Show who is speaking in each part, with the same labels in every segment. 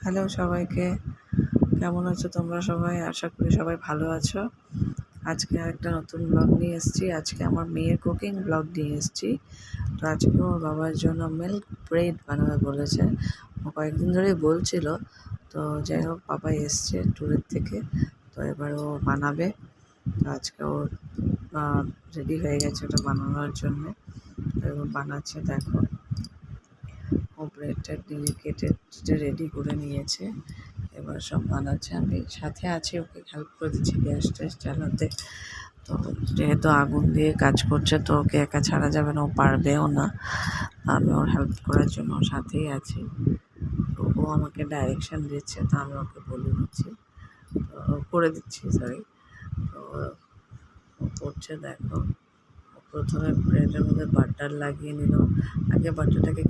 Speaker 1: Hello সবাইকে, কেমন আছো তোমরা সবাই? আশা করি সবাই ভালো আছো। আজকে আরেকটা নতুন ব্লগ নিয়ে এসেছি। আজকে আমার মেয়ের কুকিং ব্লগ নিয়ে এসেছি। তো আজকে ওর বাবার জন্য মিল্ক ব্রেড বানাবে বলেছে। ও কয়েকদিন ধরেই বলছিল। তো যাই হোক, বাবা এসছে ট্যুরের থেকে, তো এবার ও বানাবে। তো আজকে ওর রেডি হয়ে গেছে ওটা বানানোর জন্যে। তো এবার বানাচ্ছে, দেখো ও ব্রেডটা দিয়ে কেটে রেডি করে নিয়েছে। এবার সব বানাচ্ছে, আমি সাথে আছি, ওকে হেল্প করে দিচ্ছি গ্যাস ট্যাস জ্বালাতে। তো যেহেতু আগুন দিয়ে কাজ করছে, তো ওকে একা ছাড়া যাবে না, ও পারবেও না। আমি ওর হেল্প করার জন্য ওর সাথেই আছি। তো ও আমাকে ডাইরেকশান দিচ্ছে, তো আমি ওকে বলে দিচ্ছি, করে দিচ্ছি, সরি। তো ও করছে, দেখো প্রথমে ব্রেডের মধ্যে বাটার লাগিয়ে নিল। আগে বাটারটাকে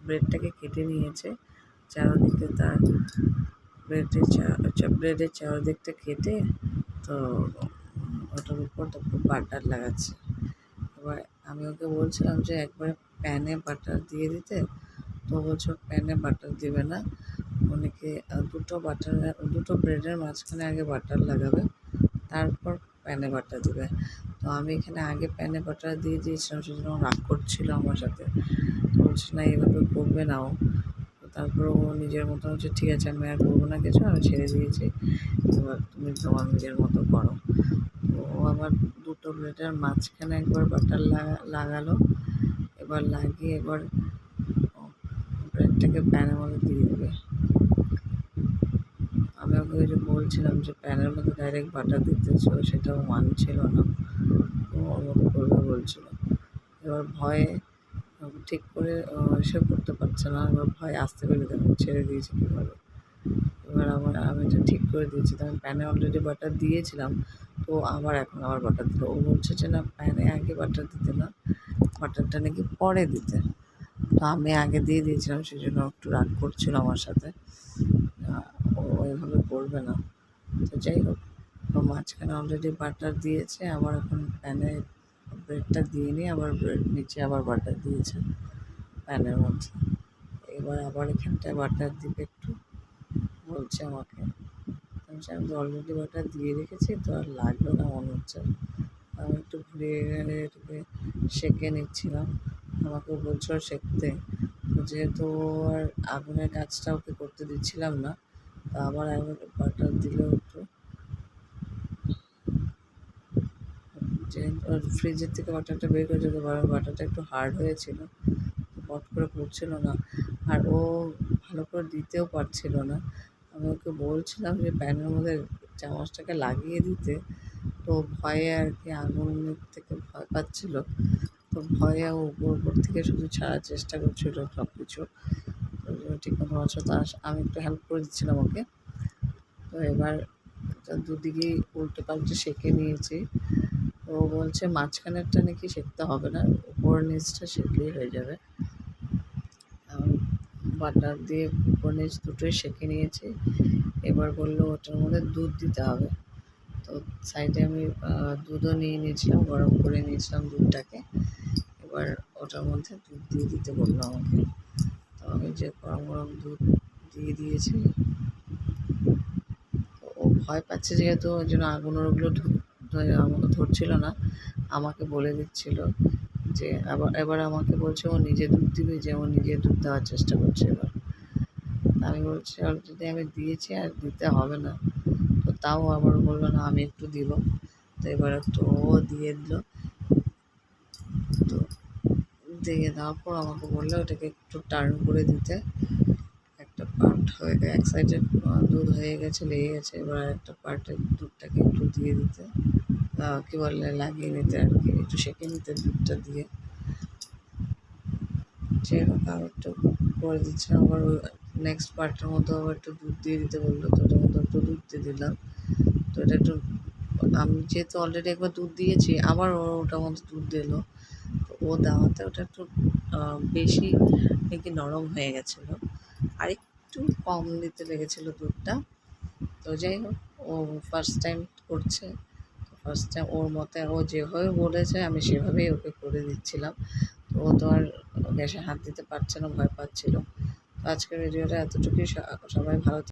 Speaker 1: ব্রেডটাকে কেটে নিয়েছে চারদিকে, তার ব্রেডের চারদিকটা কেটে, তো ওটার উপর তারপর বাটার লাগাচ্ছে। এবার আমি ওকে বলছিলাম যে একবারে প্যানে বাটার দিয়ে দিতে, তো বলছো প্যানে বাটার দিবে না, অনেকে দুটো ব্রেডের মাঝখানে আগে বাটার লাগাবে, তারপর প্যানে বাটার দিবে। তো আমি এখানে আগে প্যানে বাটার দিয়ে দিয়েছিলাম, সেজন্য রাগ করছিল আমার সাথে। বলছি না, এইভাবে করবে না ও। তারপর ও নিজের মতো হচ্ছে, ঠিক আছে আমি আর করবো না কিছু, আমি ছেড়ে দিয়েছি, এবার তুমি তোমার নিজের মতো করো। তো ও আবার দুটো ব্রেডের মাঝখানে একবার বাটার লাগালো। এবার লাগিয়ে এবার ব্রেডটাকে প্যানের মধ্যে দিয়ে দেবে। আমি ওকে ওই যে বলছিলাম যে প্যানের মধ্যে ডাইরেক্ট বাটার দিতে, সেটাও মানছিল না, ও ওর মতো করবে বলছিল। এবার ভয়ে ঠিক করে সে করতে পারছে না, এবার ভয় আসতে পেরে ছেড়ে দিয়েছি কীভাবে। এবার আমি তো ঠিক করে দিয়েছি, তো আমি প্যানে অলরেডি বাটার দিয়েছিলাম, তো এখন আবার বাটার দিল। ও বলছে যে না, প্যানে আগে বাটার দিতে না, বাটারটা নাকি পরে দিতে। তো আমি আগে দিয়ে দিয়েছিলাম, সেই জন্য একটু রাগ করছিল আমার সাথে। ও ওইভাবে করবে না। তো যাই হোক, তো মাঝখানে অলরেডি বাটার দিয়েছে, আবার এখন প্যানে ব্রেডটা দিয়ে নিয়ে আবার ব্রেড নিচে আবার বাটার দিয়েছে প্যানের মধ্যে। এবার আবার এখানটায় বাটার দিবে একটু, বলছে আমাকে। আমি তো অলরেডি বাটার দিয়ে রেখেছি, তো আর লাগবে না মনে হচ্ছে। আমি একটু ঘুরিয়ে এটাকে সেঁকে নিচ্ছিলাম, আমাকে বলছিল সেঁকতে। যেহেতু আর আগুনের কাজটা ওকে করতে দিচ্ছিলাম না, তা আবার বাটার দিলেও একটু, যে ফ্রিজের থেকে বাটারটা বের করে যেতে পারো, বাটারটা একটু হার্ড হয়েছিল, পট করে পড়ছিল না, আর ও ভালো করে দিতেও পারছিল না। আমি ওকে বলছিলাম যে প্যানের মধ্যে চামচটাকে লাগিয়ে দিতে, তো ভয়ে আর কি, আগুনের থেকে ভয় পাচ্ছিল, তো ভয়ে উপর থেকে শুধু ছাড়ার চেষ্টা করছিল সব কিছু। ঠিক মতো আছো, তা আমি একটু হেল্প করে দিচ্ছিলাম ওকে। তো এবার দুদিকেই উল্টে পাল্টে সেঁকে নিয়েছি। ও বলছে মাঝখানেরটা নাকি সেঁকতে হবে না, উপর নিচটা সেঁকলেই হয়ে যাবে। বাটার দিয়ে উপর নিচ দুটোই সেঁকে নিয়েছি। এবার বললো ওটার মধ্যে দুধ দিতে হবে। তো সাইডে আমি দুধও নিয়ে নিয়েছিলাম, গরম করে নিয়েছিলাম দুধটাকে। এবার ওটার মধ্যে দুধ দিয়ে দিতে বললো আমাকে। তো আমি যে গরম দুধ দিয়ে দিয়েছি। ও ভয় পাচ্ছে যেহেতু, ওই জন্য আগুনের ওগুলো আমাকে ধরছিল না, আমাকে বলে দিচ্ছিল যে এবার আমাকে বলছে ও নিজে দুধ দিবে, যে ও নিজে দুধ দেওয়ার চেষ্টা করছে। এবার আমি বলছি অলরেডি আমি দিয়েছি, আর দিতে হবে না। তো তাও আবার বললো না, আমি একটু দিব। তো এবার একটু ও দিয়ে দিল। তো দিয়ে দেওয়ার পর আমাকে বললো ওটাকে একটু টার্ন করে দিতে। একটা পার্ট হয়ে এক সাইডে দুধ হয়ে গেছে, লেগে গেছে, এবার একটা পার্টের দুধটাকে একটু দিয়ে দিতে, কী বলে লাগিয়ে নিতে আর কি, একটু সেঁকে নিতে দুধটা দিয়ে। সেরকম আবার একটু করে দিচ্ছে, আবার ওই নেক্সট পার্টের মতো আবার একটু দুধ দিয়ে দিতে বললো, তো ওটার মতো একটু দুধ দিয়ে দিলাম। তো এটা একটু, আমি যেহেতু অলরেডি একবার দুধ দিয়েছি, আবার ওটার মধ্যে দুধ দিল। তো ও দেওয়াতে ওটা একটু বেশি নাকি নরম হয়ে গেছিলো, আর একটু কম দিতে লেগেছিলো দুধটা। তো যাই হোক, ও ফার্স্ট টাইম করছে, ফার্স্ট টাইম ওর মতে ও যেভাবে বলেছে আমি সেভাবেই ওকে করে দিচ্ছিলাম। তো ও তো আর গ্যাসে হাত দিতে পারছে না, ভয় পাচ্ছিলো। তো আজকের ভিডিওটা এতটুকুই, সবাই ভালো